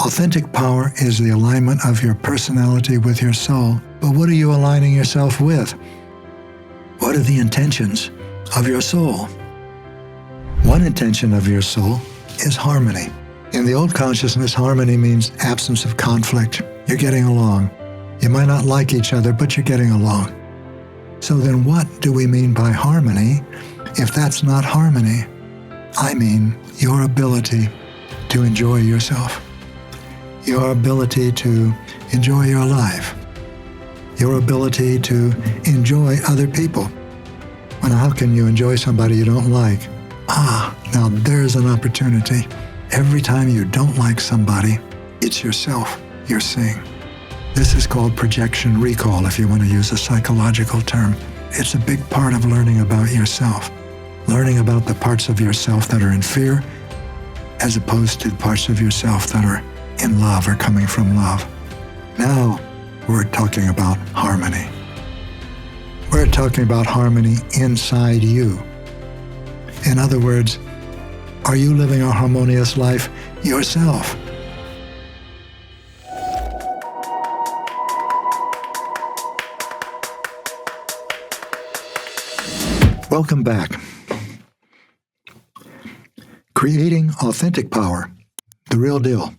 Authentic power is the alignment of your personality with your soul. But what are you aligning yourself with? What are the intentions of your soul? One intention of your soul is harmony. In the old consciousness, harmony means absence of conflict. You're getting along. You might not like each other, but you're getting along. So then what do we mean by harmony if that's not harmony? I mean your ability to enjoy yourself, your ability to enjoy your life, your ability to enjoy other people. Well, how can you enjoy somebody you don't like? Now there's an opportunity. Every time you don't like somebody, it's yourself you're seeing. This is called projection recall, if you want to use a psychological term. It's a big part of learning about yourself, learning about the parts of yourself that are in fear, as opposed to parts of yourself that are in love or coming from love. Now we're talking about harmony. We're talking about harmony inside you. In other words, are you living a harmonious life yourself? Welcome back. Creating authentic power, the real deal,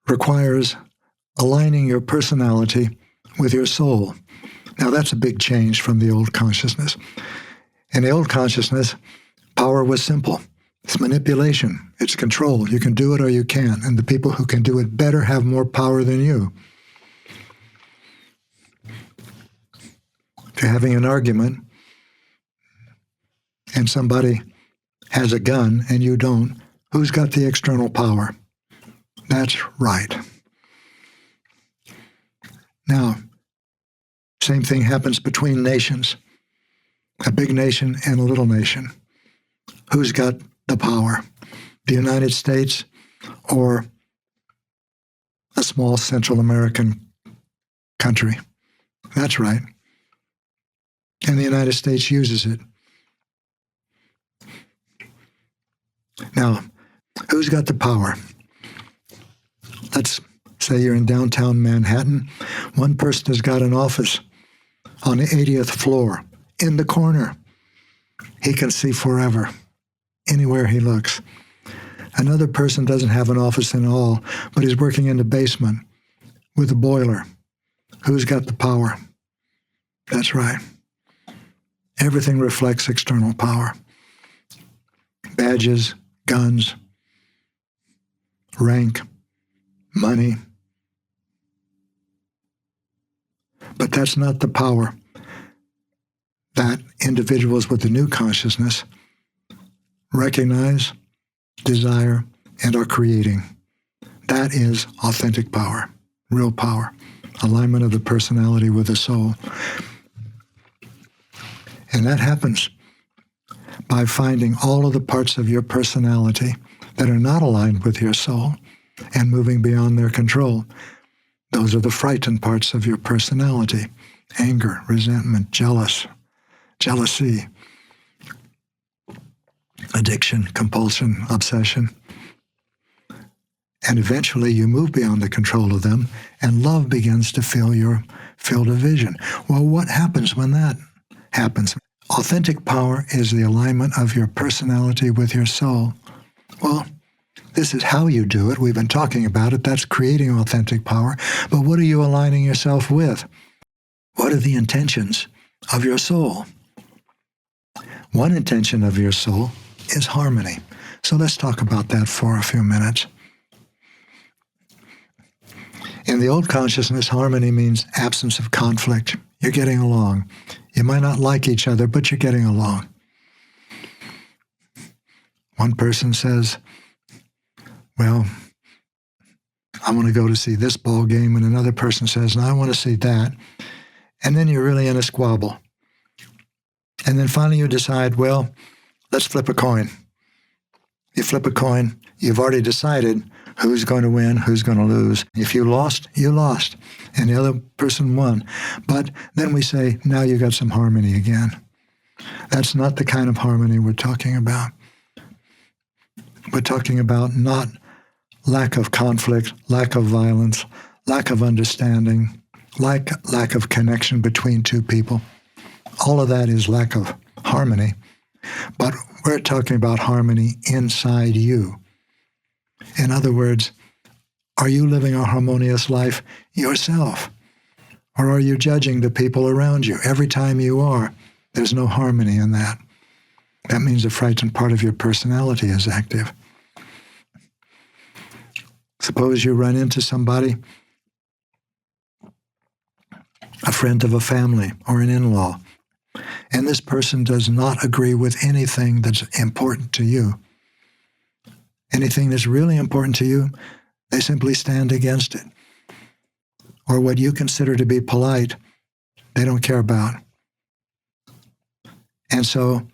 requires aligning your personality with your soul. Now that's a big change from the old consciousness. In the old consciousness, power was simple. It's manipulation. It's control. You can do it or you can't. And the people who can do it better have more power than you. If you're having an argument and somebody has a gun and you don't, who's got the external power? That's right. Now, same thing happens between nations. A big nation and a little nation. Who's got the power? The United States or a small Central American country? That's right. And the United States uses it. Now, who's got the power? Let's say you're in downtown Manhattan. One person has got an office on the 80th floor, in the corner. He can see forever, anywhere he looks. Another person doesn't have an office at all, but he's working in the basement with a boiler. Who's got the power? That's right. Everything reflects external power. Badges, guns, rank, money. But that's not the power that individuals with the new consciousness recognize, desire, and are creating. That is authentic power, real power, alignment of the personality with the soul. And that happens by finding all of the parts of your personality that are not aligned with your soul and moving beyond their control. Those are the frightened parts of your personality: anger, resentment, jealousy, addiction, compulsion, obsession. And eventually you move beyond the control of them, and love begins to fill your field of vision. Well, what happens when that happens? Authentic power is the alignment of your personality with your soul. Well, this is how you do it. We've been talking about it. That's creating authentic power. But what are you aligning yourself with? What are the intentions of your soul? One intention of your soul is harmony. So let's talk about that for a few minutes. In the old consciousness, harmony means absence of conflict. You're getting along. You might not like each other, but you're getting along. One person says, well, I want to go to see this ball game, and another person says, no, I want to see that. And then you're really in a squabble. And then finally you decide, well, let's flip a coin. You flip a coin, you've already decided who's going to win, who's going to lose. If you lost, you lost, and the other person won. But then we say, now you got some harmony again. That's not the kind of harmony we're talking about. We're talking about not lack of conflict, lack of violence, lack of understanding, lack of connection between two people. All of that is lack of harmony. But we're talking about harmony inside you. In other words, are you living a harmonious life yourself? Or are you judging the people around you? Every time you are, there's no harmony in that. That means the frightened part of your personality is active. Suppose you run into somebody, a friend of a family or an in-law, and this person does not agree with anything that's important to you. Anything that's really important to you, they simply stand against it. Or what you consider to be polite, they don't care about. And so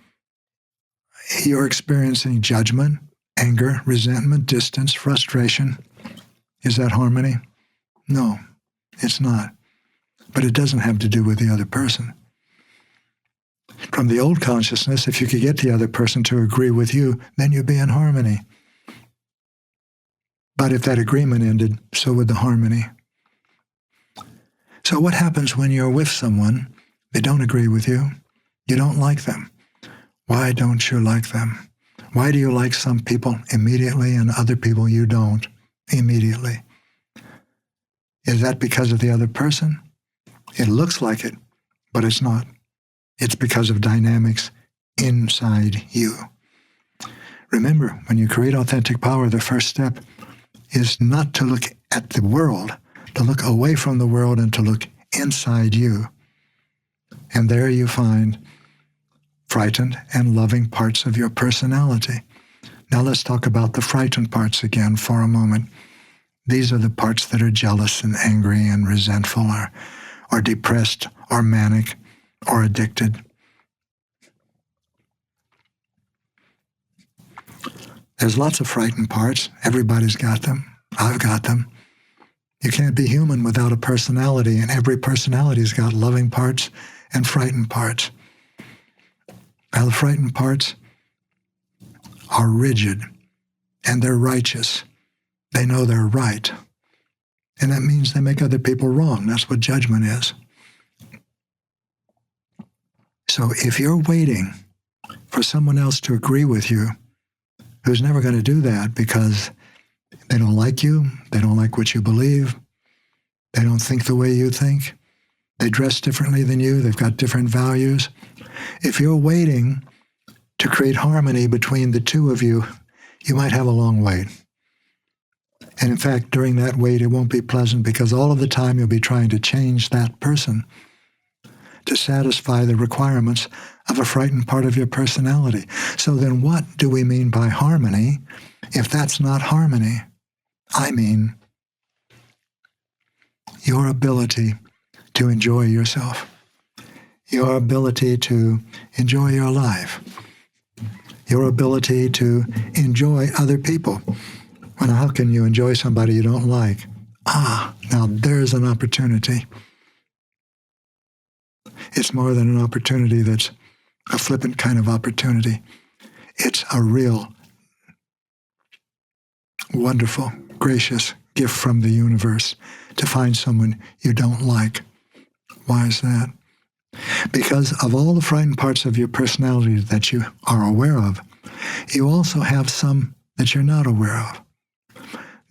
you're experiencing judgment, anger, resentment, distance, frustration. Is that harmony? No, it's not. But it doesn't have to do with the other person. From the old consciousness, if you could get the other person to agree with you, then you'd be in harmony. But if that agreement ended, so would the harmony. So what happens when you're with someone, they don't agree with you, you don't like them? Why don't you like them? Why do you like some people immediately and other people you don't immediately? Is that because of the other person? It looks like it, but it's not. It's because of dynamics inside you. Remember, when you create authentic power, the first step is not to look at the world, to look away from the world and to look inside you. And there you find frightened and loving parts of your personality. Now let's talk about the frightened parts again for a moment. These are the parts that are jealous and angry and resentful or depressed or manic or addicted. There's lots of frightened parts. Everybody's got them. I've got them. You can't be human without a personality, and every personality's got loving parts and frightened parts. Now, the frightened parts are rigid, and they're righteous. They know they're right. And that means they make other people wrong. That's what judgment is. So if you're waiting for someone else to agree with you, who's never going to do that because they don't like you, they don't like what you believe, they don't think the way you think, they dress differently than you, they've got different values. If you're waiting to create harmony between the two of you, you might have a long wait. And in fact, during that wait, it won't be pleasant because all of the time you'll be trying to change that person to satisfy the requirements of a frightened part of your personality. So then what do we mean by harmony if that's not harmony? I mean your ability to enjoy yourself, your ability to enjoy your life, your ability to enjoy other people. Well, how can you enjoy somebody you don't like? Now there's an opportunity. It's more than an opportunity that's a flippant kind of opportunity. It's a real, wonderful, gracious gift from the universe to find someone you don't like. Why is that? Because of all the frightened parts of your personality that you are aware of, you also have some that you're not aware of.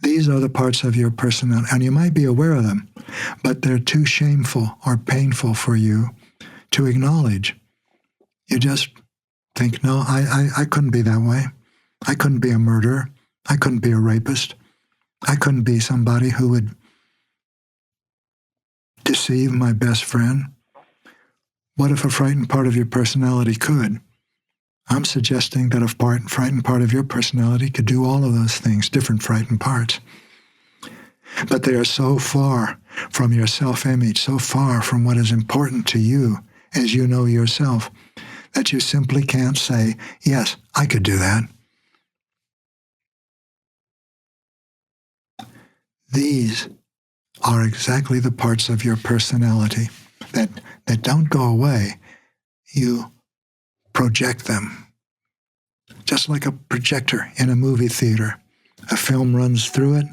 These are the parts of your personality, and you might be aware of them, but they're too shameful or painful for you to acknowledge. You just think, no, I couldn't be that way. I couldn't be a murderer. I couldn't be a rapist. I couldn't be somebody who would deceive my best friend. What if a frightened part of your personality could? I'm suggesting that a frightened part of your personality could do all of those things, different frightened parts. But they are so far from your self-image, so far from what is important to you as you know yourself, that you simply can't say, yes, I could do that. These are exactly the parts of your personality that don't go away. You project them. Just like a projector in a movie theater. A film runs through it.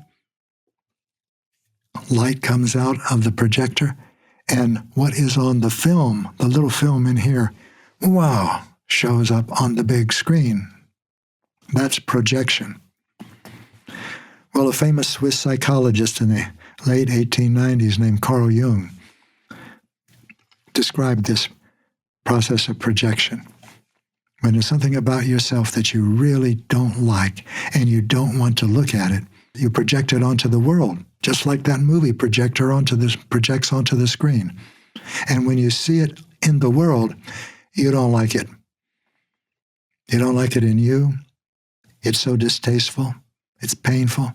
Light comes out of the projector. And what is on the film, the little film in here, wow, shows up on the big screen. That's projection. Well, a famous Swiss psychologist in the late 1890s named Carl Jung described this process of projection. When there's something about yourself that you really don't like and you don't want to look at it, you project it onto the world, just like that movie projects onto the screen. And when you see it in the world, you don't like it. You don't like it in you. It's so distasteful. It's painful.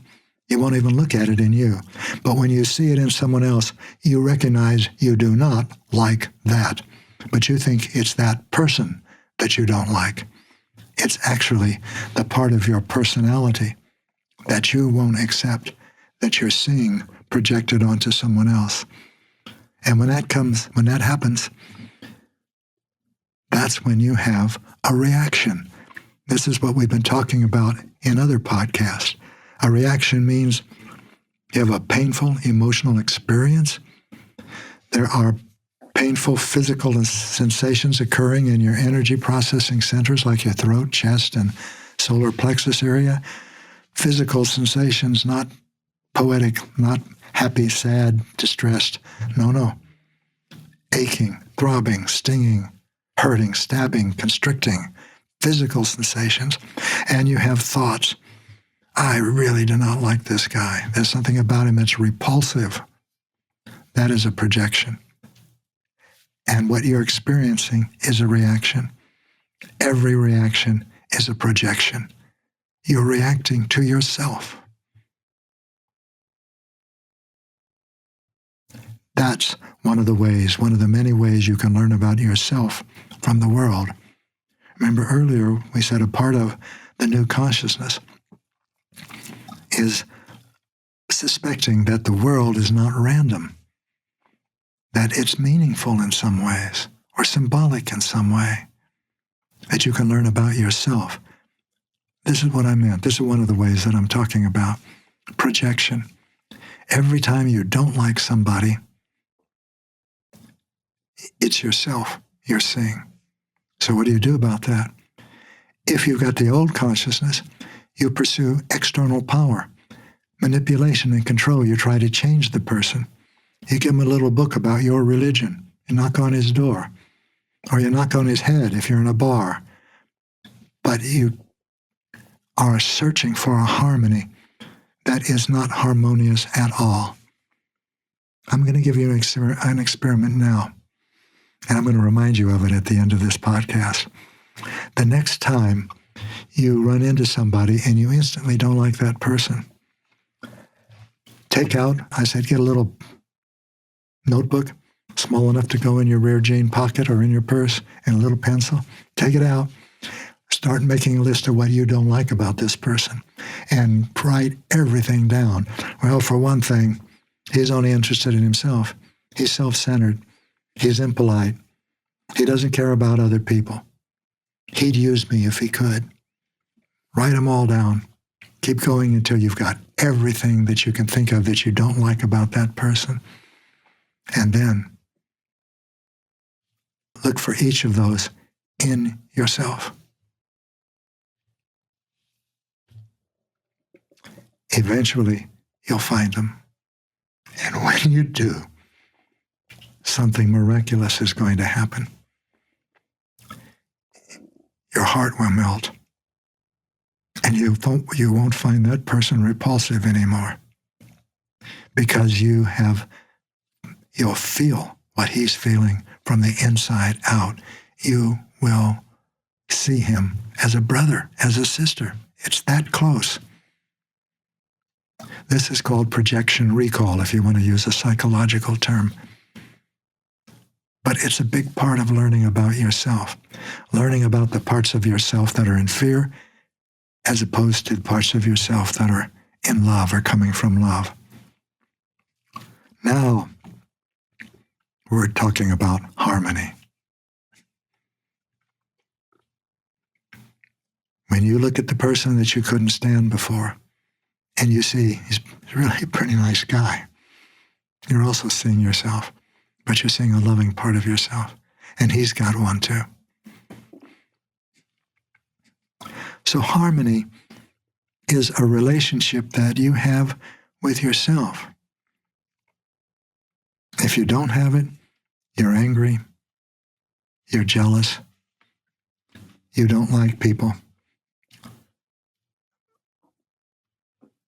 You won't even look at it in you. But when you see it in someone else, you recognize you do not like that. But you think it's that person that you don't like. It's actually the part of your personality that you won't accept, that you're seeing projected onto someone else. And when that happens, that's when you have a reaction. This is what we've been talking about in other podcasts. A reaction means you have a painful emotional experience. There are painful physical sensations occurring in your energy processing centers like your throat, chest, and solar plexus area. Physical sensations, not poetic, not happy, sad, distressed. No. Aching, throbbing, stinging, hurting, stabbing, constricting, physical sensations. And you have thoughts. I really do not like this guy. There's something about him that's repulsive. That is a projection. And what you're experiencing is a reaction. Every reaction is a projection. You're reacting to yourself. That's one of the many ways you can learn about yourself from the world. Remember earlier we said a part of the new consciousness is suspecting that the world is not random, that it's meaningful in some ways or symbolic in some way, that you can learn about yourself. This is what I meant. This is one of the ways that I'm talking about. Projection. Every time you don't like somebody, it's yourself you're seeing. So what do you do about that? If you've got the old consciousness, you pursue external power, manipulation and control. You try to change the person. You give him a little book about your religion. You knock on his door. Or you knock on his head if you're in a bar. But you are searching for a harmony that is not harmonious at all. I'm going to give you an experiment now, and I'm going to remind you of it at the end of this podcast. The next time you run into somebody and you instantly don't like that person, get a little notebook, small enough to go in your rear jean pocket or in your purse, and a little pencil. Take it out. Start making a list of what you don't like about this person and write everything down. Well, for one thing, he's only interested in himself. He's self-centered. He's impolite. He doesn't care about other people. He'd use me if he could. Write them all down. Keep going until you've got everything that you can think of that you don't like about that person. And then look for each of those in yourself. Eventually, you'll find them. And when you do, something miraculous is going to happen. Your heart will melt. And you won't find that person repulsive anymore. Because you'll feel what he's feeling from the inside out. You will see him as a brother, as a sister. It's that close. This is called projection recall, if you want to use a psychological term. But it's a big part of learning about yourself, learning about the parts of yourself that are in fear, as opposed to the parts of yourself that are in love or coming from love. Now, we're talking about harmony. When you look at the person that you couldn't stand before, and you see he's really a pretty nice guy. You're also seeing yourself, but you're seeing a loving part of yourself, and he's got one too. So harmony is a relationship that you have with yourself. If you don't have it, you're angry, you're jealous, you don't like people,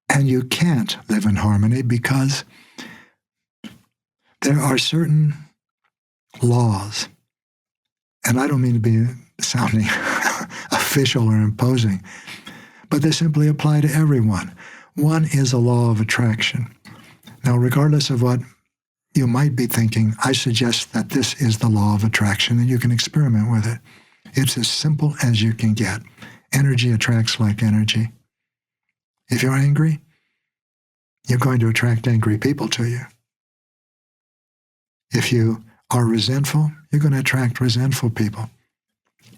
and you can't live in harmony because there are certain laws, and I don't mean to be sounding official or imposing, but they simply apply to everyone. One is a law of attraction. Now, regardless of what you might be thinking, I suggest that this is the law of attraction and you can experiment with it. It's as simple as you can get. Energy attracts like energy. If you're angry, you're going to attract angry people to you. If you are resentful, you're going to attract resentful people.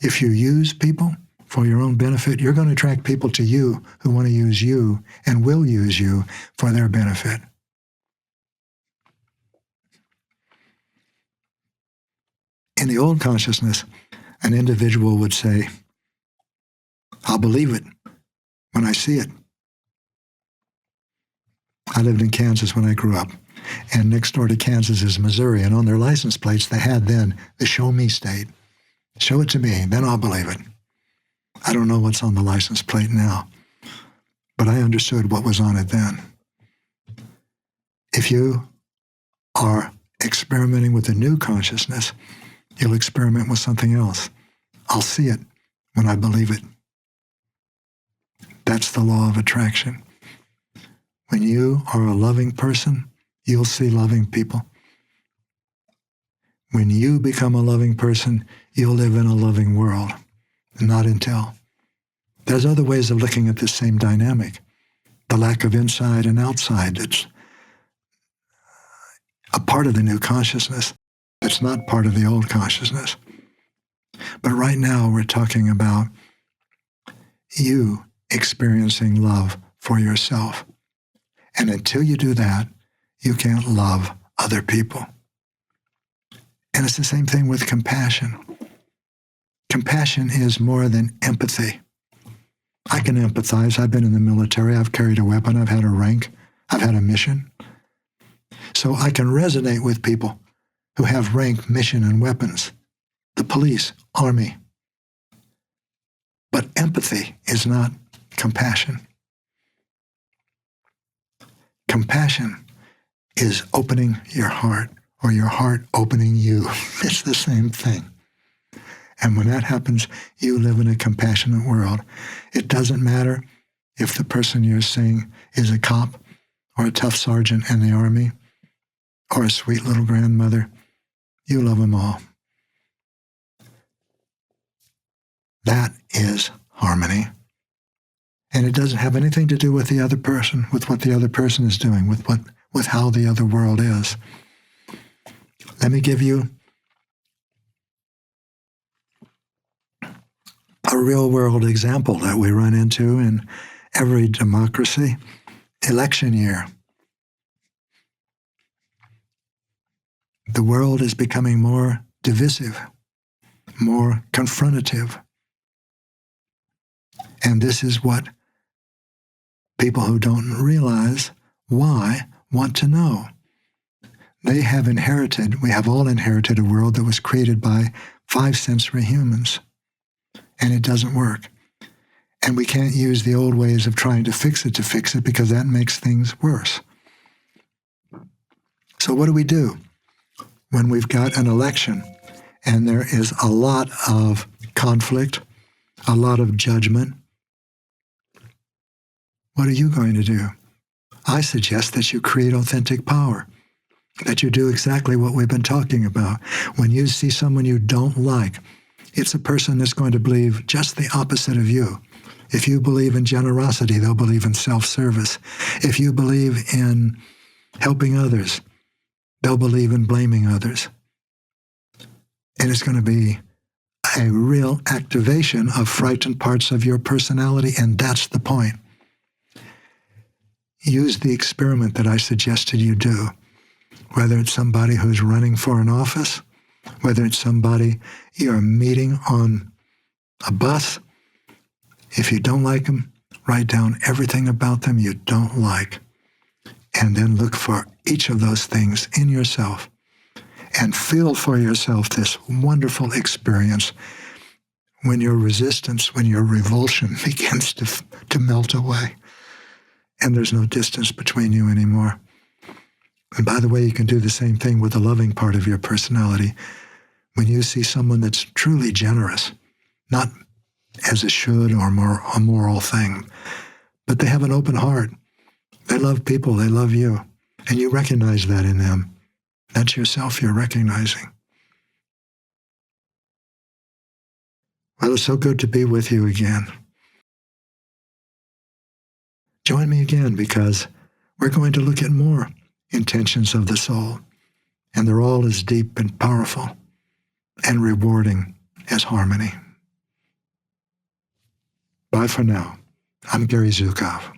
If you use people for your own benefit, you're going to attract people to you who want to use you and will use you for their benefit. In the old consciousness, an individual would say, I'll believe it when I see it. I lived in Kansas when I grew up, and next door to Kansas is Missouri, and on their license plates they had then the Show Me State. Show it to me, then I'll believe it. I don't know what's on the license plate now, but I understood what was on it then. If you are experimenting with a new consciousness, you'll experiment with something else. I'll see it when I believe it. That's the law of attraction. When you are a loving person, you'll see loving people. When you become a loving person, you'll live in a loving world. Not until. There's other ways of looking at this same dynamic. The lack of inside and outside. It's a part of the new consciousness. It's not part of the old consciousness. But right now we're talking about you experiencing love for yourself. And until you do that, you can't love other people. And it's the same thing with compassion. Compassion is more than empathy. I can empathize. I've been in the military. I've carried a weapon. I've had a rank. I've had a mission. So I can resonate with people who have rank, mission, and weapons. The police, army. But empathy is not compassion. Compassion is opening your heart, or your heart opening you. It's the same thing. And when that happens, you live in a compassionate world. It doesn't matter if the person you're seeing is a cop, or a tough sergeant in the army, or a sweet little grandmother. You love them all. That is harmony. And it doesn't have anything to do with the other person, with what the other person is doing, with how the other world is. Let me give you a real-world example that we run into in every democracy. Election year. The world is becoming more divisive, more confrontative. And this is what people who don't realize why want to know. They have inherited, we have all inherited a world that was created by 5 sensory humans. And it doesn't work. And we can't use the old ways of trying to fix it because that makes things worse. So what do we do when we've got an election and there is a lot of conflict, a lot of judgment? What are you going to do? I suggest that you create authentic power, that you do exactly what we've been talking about. When you see someone you don't like, it's a person that's going to believe just the opposite of you. If you believe in generosity, they'll believe in self-service. If you believe in helping others, they'll believe in blaming others. And it's going to be a real activation of frightened parts of your personality, and that's the point. use the experiment that I suggested you do, whether it's somebody who's running for an office, whether it's somebody you're meeting on a bus. If you don't like them, write down everything about them you don't like, and then look for each of those things in yourself and feel for yourself this wonderful experience when your resistance, when your revulsion begins to melt away and there's no distance between you anymore. And by the way, you can do the same thing with the loving part of your personality. When you see someone that's truly generous, not as a should or a moral thing, but they have an open heart. They love people, they love you, and you recognize that in them. That's yourself you're recognizing. Well, it's so good to be with you again. Join me again, because we're going to look at more intentions of the soul, and they're all as deep and powerful and rewarding as harmony. Bye for now. I'm Gary Zukav.